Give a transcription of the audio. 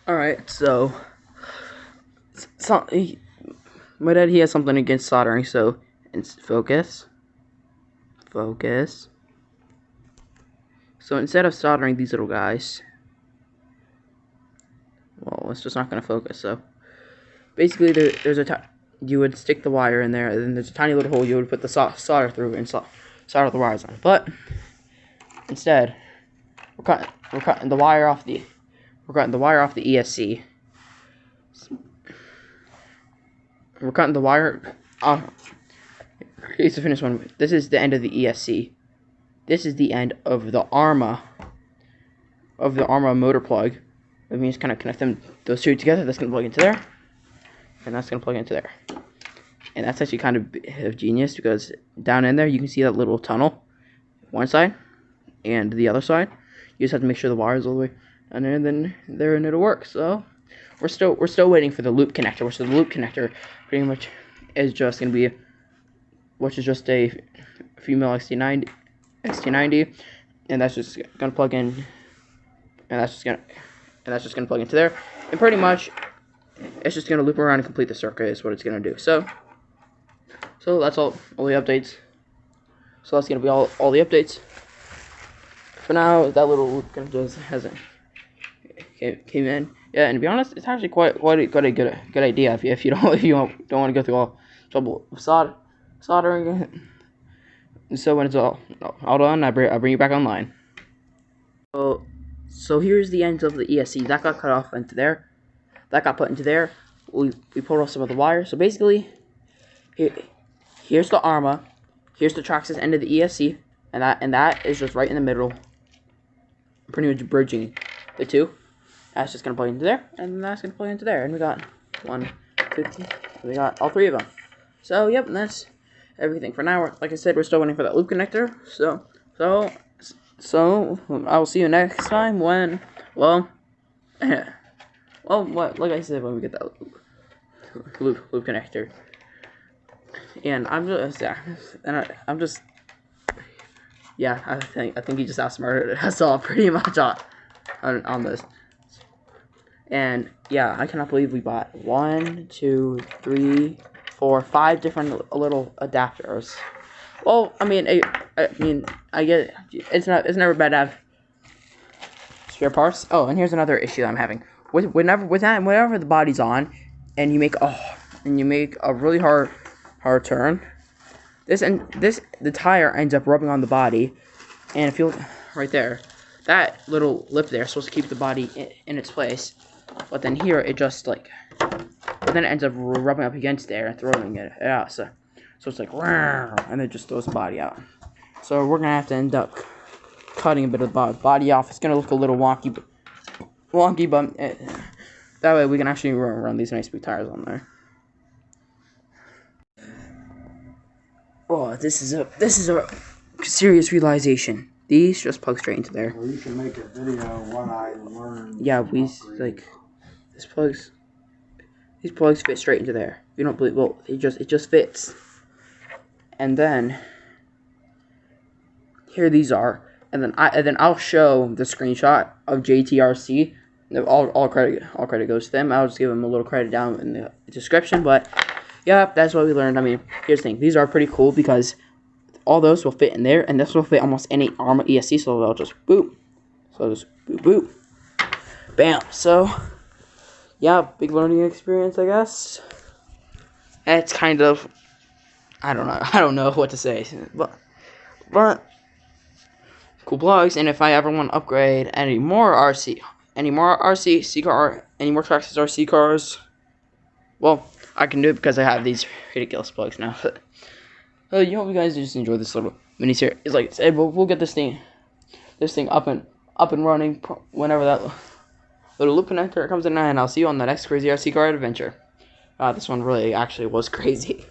Alright, my dad, he has something against soldering, so focus. So instead of soldering these little guys, well, it's just not going to focus. So basically, there's you would stick the wire in there, and then there's a tiny little hole you would put the solder through and solder the wires on. But instead, we're cutting the wire off the ESC. We're cutting the wire off. Here's the finished one. This is the end of the ESC. This is the end of the ARMA motor plug. That means kind of connect those two together. That's gonna plug into there, and that's gonna plug into there. And that's actually kind of genius, because down in there you can see that little tunnel, one side and the other side. You just have to make sure the wire is all the way down there, and then there, and it'll work. So we're still waiting for the loop connector, which the loop connector pretty much is just gonna be, which is just a female XT90, and that's just gonna plug in, and that's just gonna plug into there, and pretty much it's just gonna loop around and complete the circuit is what it's gonna do. So that's all the updates. So that's gonna be all the updates. For now, that little loop kind of just hasn't came in. Yeah, and to be honest, it's actually quite a good idea if you don't want to go through all trouble of soldering it. And so when it's all done, I bring you back online. So here's the end of the ESC. That got cut off into there. That got put into there. We pulled off some of the wires. So basically, here's the ARMA. Here's the Traxxas end of the ESC, and that is just right in the middle, pretty much bridging the two. That's just gonna plug into there, and that's gonna plug into there, and we got 1, 2, 3. We got all three of them. So yep, and that's everything for now. Like I said, we're still waiting for that loop connector. So I will see you next time when, well, like I said, when we get that loop connector. And I think he just outsmarted us all pretty much on this. And yeah, I cannot believe we bought 1, 2, 3, 4, 5 different little adapters. Well, I mean, I get it. It's never bad to have spare parts. Oh, and here's another issue that I'm having. Whenever the body's on, and you make a really hard turn, the tire ends up rubbing on the body, and if you look right there, that little lip there is supposed to keep the body in its place, but then here it just but then it ends up rubbing up against there and throwing it out. So it's like, and it just throws the body out. So we're gonna have to end up cutting a bit of the body off. It's gonna look a little wonky, but that way we can actually run these nice big tires on there. Oh, this is a serious realization. These just plug straight into there. Well, you can make a video of what I learned. Yeah, these plugs fit straight into there. If you don't believe, well, it just fits. And then here these are, and then I'll show the screenshot of JTRC. All credit goes to them. I'll just give them a little credit down in the description. But yeah, that's what we learned. I mean, here's the thing: these are pretty cool because all those will fit in there, and this will fit almost any ARMA ESC. So they'll just boop. So just boop, bam. So yeah, big learning experience, I guess. It's kind of, I don't know what to say, but cool plugs. And if I ever want to upgrade any more RC car, any more Traxxas RC cars, well, I can do it because I have these ridiculous plugs now. But you hope you guys just enjoy this little mini series. It's like I said, we'll get this thing up and running whenever that little loop connector comes in, and I'll see you on the next crazy RC car adventure. This one really actually was crazy.